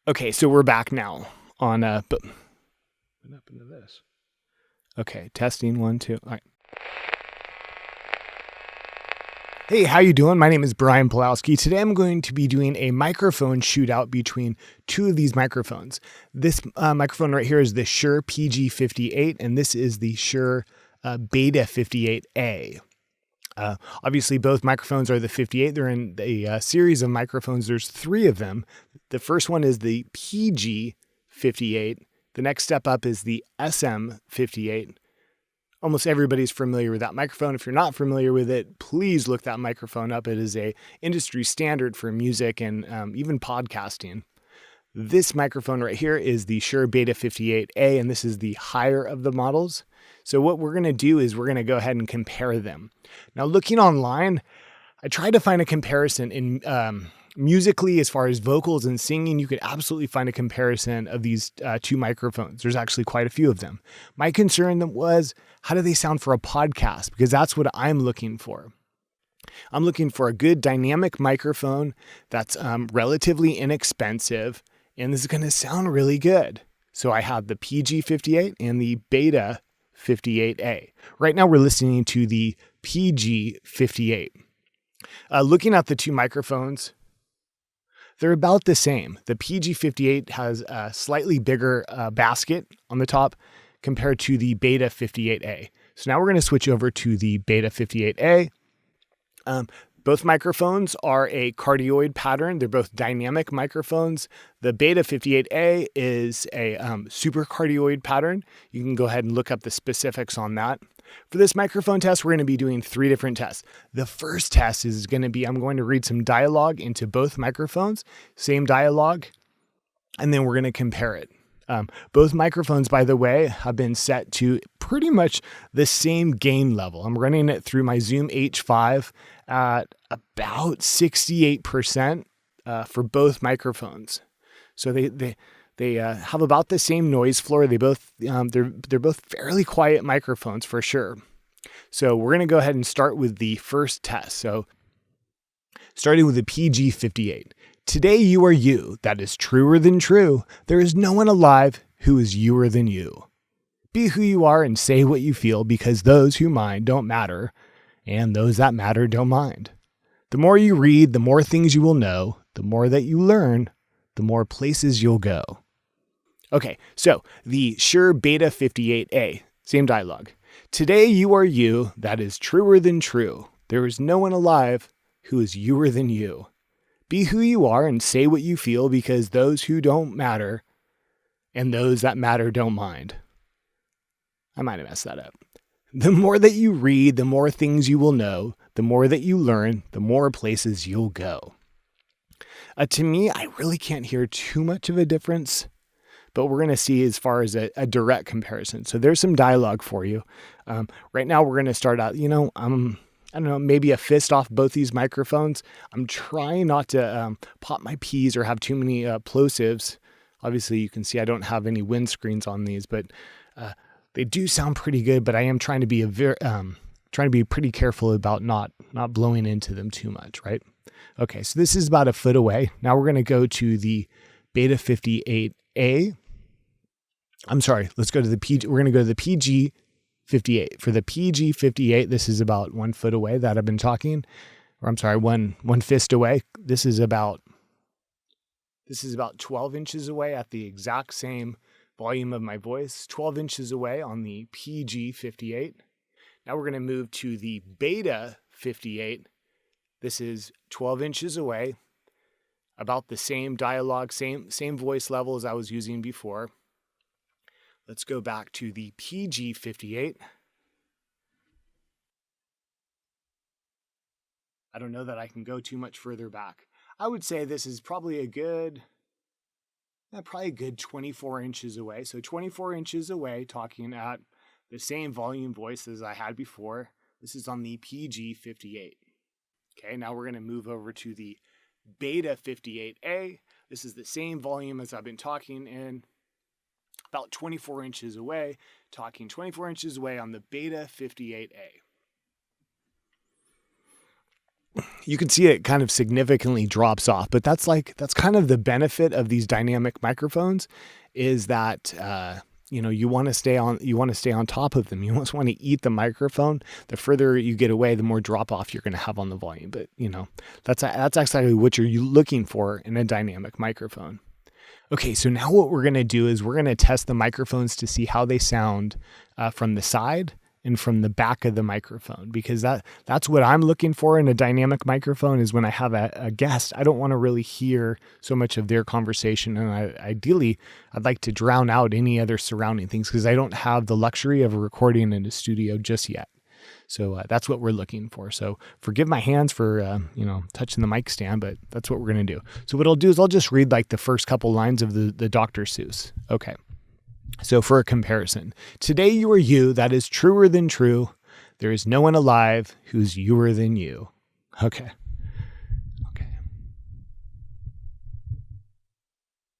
Okay, so we're back now on what happened to this? Okay, testing 1, 2. All right. Hey, how you doing? My name is Brian Pawlowski. Today I'm going to be doing a microphone shootout between two of these microphones. This microphone right here is the Shure PG58, and this is the Shure Beta58a. Obviously, both microphones are the 58. They're in a series of microphones. There's 3 of them. The first one is the PG58. The next step up is the SM58. Almost everybody's familiar with that microphone. If you're not familiar with it, please look that microphone up. It is a industry standard for music and even podcasting. This microphone right here is the Shure Beta58a, and this is the higher of the models. So what we're going to do is we're going to go ahead and compare them. Now, looking online, I tried to find a comparison in musically as far as vocals and singing. You could absolutely find a comparison of these two microphones. There's actually quite a few of them. My concern was, how do they sound for a podcast? Because that's what I'm looking for. I'm looking for a good dynamic microphone that's relatively inexpensive, and this is going to sound really good. So I have the PG58 and the Beta58a. Right now we're listening to the PG58. Looking at the two microphones, they're about the same. The PG58 has a slightly bigger basket on the top compared to the Beta58a. So now we're going to switch over to the Beta58a. Both microphones are a cardioid pattern. They're both dynamic microphones. The Beta58a is a supercardioid pattern. You can go ahead and look up the specifics on that. For this microphone test, we're going to be doing 3 different tests. The first test is going to be, I'm going to read some dialogue into both microphones, same dialogue, and then we're going to compare it. Both microphones, by the way, have been set to pretty much the same gain level. I'm running it through my Zoom H5 at about 68% for both microphones. So they have about the same noise floor. They both they're both fairly quiet microphones for sure. So we're going to go ahead and start with the first test. So starting with the PG58. Today you are you. That is truer than true. There is no one alive who is youer than you. Be who you are and say what you feel, because those who mind don't matter, and those that matter don't mind. The more you read, the more things you will know. The more that you learn, the more places you'll go. Okay, so the Shure Beta58a, same dialogue. Today you are you. That is truer than true. There is no one alive who is youer than you. Be who you are and say what you feel, because those who don't matter and those that matter don't mind. I might have messed that up. The more that you read, the more things you will know. The more that you learn, the more places you'll go. To me, I really can't hear too much of a difference, but we're going to see as far as a direct comparison. So there's some dialogue for you. Right now, we're going to start out, I don't know, maybe a fist off both these microphones. I'm trying not to pop my P's or have too many plosives. Obviously, you can see I don't have any windscreens on these, but they do sound pretty good. But I am trying to be pretty careful about not blowing into them too much, right? Okay, so this is about a foot away. Now we're going to go to the Beta58a. I'm sorry, let's go to the PG. We're going to go to the PG58. For the PG58, this is about 1 foot away that I've been talking, or I'm sorry, one fist away. This is about 12 inches away at the exact same volume of my voice, 12 inches away on the PG58. Now we're going to move to the Beta58. This is 12 inches away, about the same dialogue, same voice level as I was using before. Let's go back to the PG58. I don't know that I can go too much further back. I would say this is probably a good 24 inches away. So 24 inches away, talking at the same volume voice as I had before. This is on the PG58. Okay, now we're going to move over to the Beta58a. This is the same volume as I've been talking in. About 24 inches away, talking 24 inches away on the Beta58a. you can see it kind of significantly drops off, but that's kind of the benefit of these dynamic microphones, is that you want to stay on top of them. You almost want to eat the microphone. The further you get away, the more drop off you're going to have on the volume. But that's exactly what you're looking for in a dynamic microphone. Okay, so now what we're going to do is we're going to test the microphones to see how they sound from the side and from the back of the microphone, because that's what I'm looking for in a dynamic microphone. Is when I have a guest, I don't want to really hear so much of their conversation, and ideally I'd like to drown out any other surrounding things, because I don't have the luxury of recording in a studio just yet. So that's what we're looking for. So forgive my hands for touching the mic stand, but that's what we're going to do. So what I'll do is I'll just read like the first couple lines of the Dr. Seuss. Okay. So for a comparison, today you are you, that is truer than true. There is no one alive who's youer than you. Okay.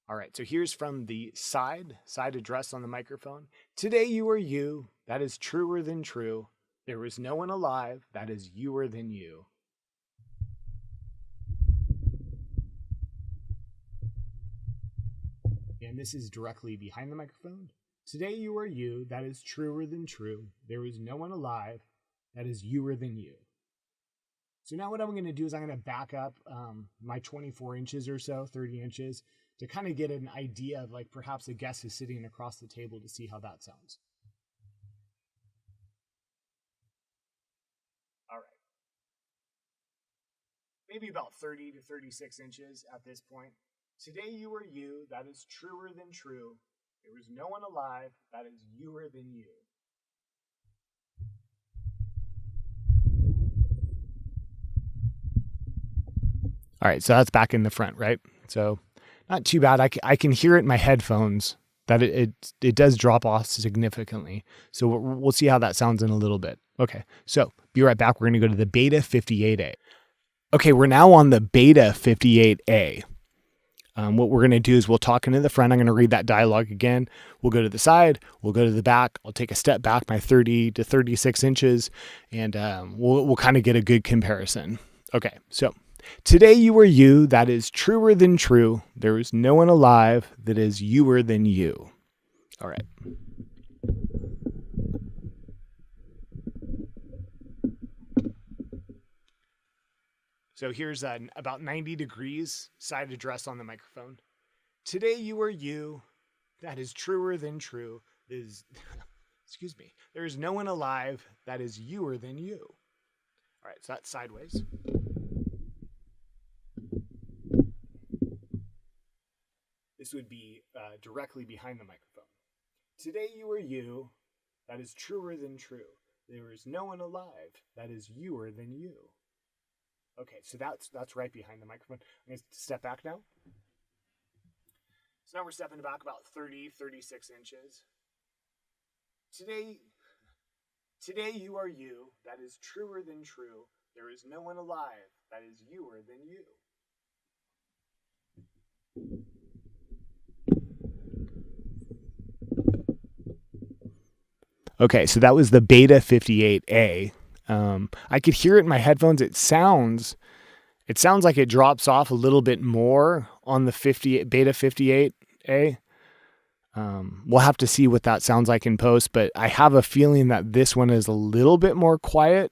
All right, so here's from the side address on the microphone. Today you are you, that is truer than true. There is no one alive that is youer than you. And this is directly behind the microphone. Today you are you, that is truer than true. There is no one alive that is youer than you. So now what I'm going to do is I'm going to back up my 24 inches or so, 30 inches, to kind of get an idea of like perhaps a guest is sitting across the table to see how that sounds. All right. Maybe about 30 to 36 inches at this point. Today you are you, that is truer than true. There is no one alive that is youer than you. All right, so that's back in the front, right? So not too bad. I can hear it in my headphones that it does drop off significantly. So we'll see how that sounds in a little bit. Okay, so be right back. We're going to go to the Beta58a. Okay, we're now on the Beta58a. What we're going to do is we'll talk into the front. I'm going to read that dialogue again. We'll go to the side. We'll go to the back. I'll take a step back by 30 to 36 inches, and we'll kind of get a good comparison. Okay, so today you are you, that is truer than true. There is no one alive that is youer than you. All right. So here's about 90 degrees side address on the microphone. Today you are you, that is truer than true. Excuse me. There is no one alive that is youer than you. All right, so that's sideways. This would be directly behind the microphone. Today you are you, that is truer than true. There is no one alive that is youer than you. Okay, so that's right behind the microphone. I'm going to step back now. So now we're stepping back about 30, 36 inches. Today you are you, that is truer than true. There is no one alive that is youer than you. Okay, so that was the Beta58a. I could hear it in my headphones. It sounds like it drops off a little bit more on the Beta58a. We'll have to see what that sounds like in post, but I have a feeling that this one is a little bit more quiet.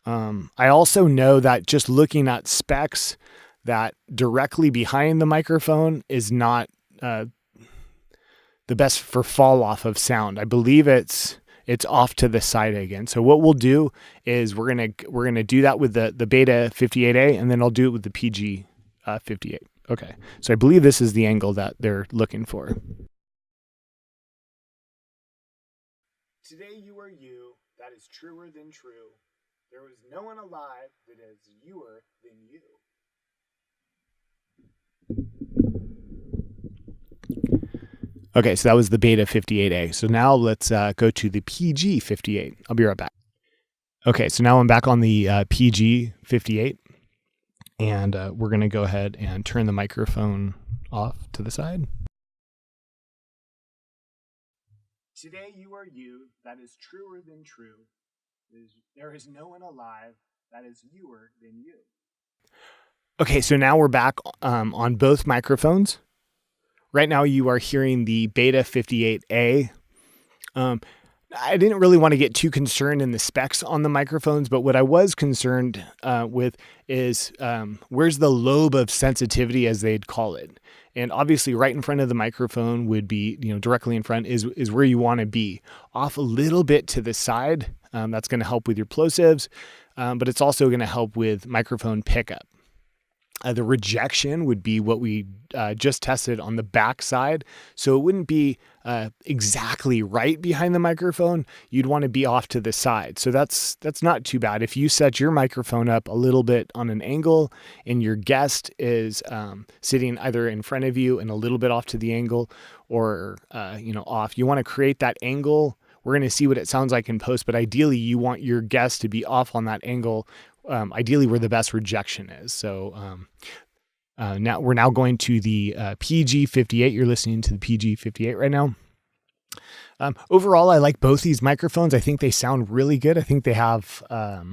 I also know that just looking at specs, that directly behind the microphone is not the best for fall off of sound. I believe it's off to the side again. So what we'll do is we're gonna do that with the Beta58a, and then I'll do it with the PG58. Okay. So I believe this is the angle that they're looking for. Today you are you, that is truer than true. There is no one alive that is youer than you. Okay, so that was the Beta58a. So now let's go to the PG58. I'll be right back. Okay, so now I'm back on the PG58, and we're going to go ahead and turn the microphone off to the side. Today you are you, that is truer than true. There is no one alive that is fewer than you. Okay, so now we're back on both microphones. Right now you are hearing the Beta58a. I didn't really want to get too concerned in the specs on the microphones, but what I was concerned with is where's the lobe of sensitivity, as they'd call it. And obviously right in front of the microphone would be, directly in front is where you want to be. Off a little bit to the side, that's going to help with your plosives, but it's also going to help with microphone pickup. The rejection would be what we just tested on the back side. So it wouldn't be exactly right behind the microphone. You'd want to be off to the side. So that's not too bad. If you set your microphone up a little bit on an angle and your guest is sitting either in front of you and a little bit off to the angle or, off, you want to create that angle. We're going to see what it sounds like in post, but ideally you want your guest to be off on that angle, ideally where the best rejection is. So now we're going to the PG58. You're listening to the PG58 right now. Overall, I like both these microphones. I think they sound really good. I think they have a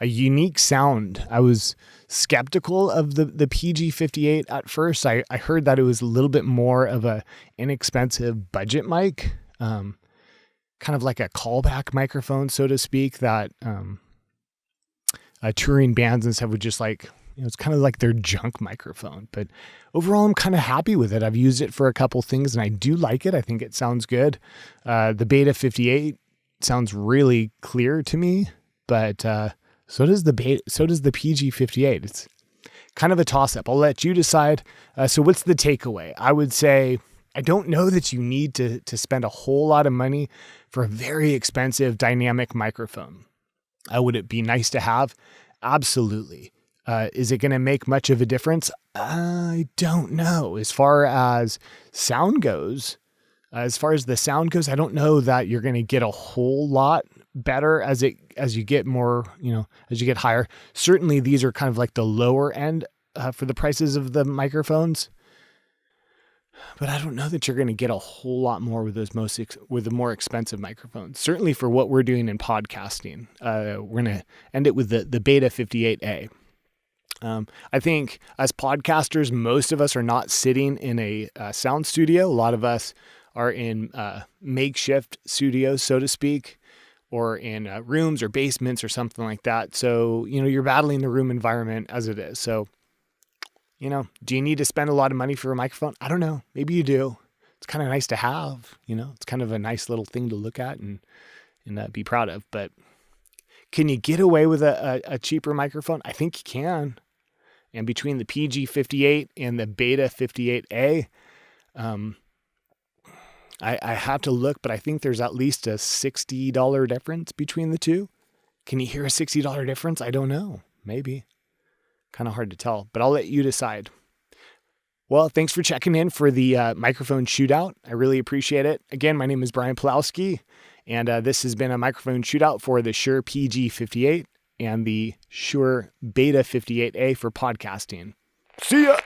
unique sound. I was skeptical of the PG58 at first. I heard that it was a little bit more of a inexpensive budget mic, kind of like a callback microphone, so to speak, that touring bands and stuff would just it's kind of like their junk microphone. But overall, I'm kind of happy with it. I've used it for a couple things and I do like it. I think it sounds good. The Beta58 sounds really clear to me, but so does the PG58. It's kind of a toss-up. I'll let you decide. So what's the takeaway? I would say I don't know that you need to spend a whole lot of money for a very expensive dynamic microphone. Would it be nice to have? Absolutely. Is it going to make much of a difference? I don't know. As far as the sound goes, I don't know that you're going to get a whole lot better as you get more, as you get higher. Certainly these are kind of like the lower end for the prices of the microphones. But I don't know that you're going to get a whole lot more with with the more expensive microphones. Certainly for what we're doing in podcasting, we're going to end it with the Beta58a. I think as podcasters, most of us are not sitting in a sound studio. A lot of us are in makeshift studios, so to speak, or in rooms or basements or something like that. So, you're battling the room environment as it is. So, do you need to spend a lot of money for a microphone? I don't know. Maybe you do. It's kind of nice to have, it's kind of a nice little thing to look at and be proud of. But can you get away with a cheaper microphone? I think you can. And between the PG58 and the Beta58a, I have to look, but I think there's at least a $60 difference between the two. Can you hear a $60 difference? I don't know. Maybe. Kind of hard to tell, but I'll let you decide. Well, thanks for checking in for the microphone shootout. I really appreciate it. Again, my name is Brian Pawlowski, and this has been a microphone shootout for the Shure PG58 and the Shure Beta58a for podcasting. See ya!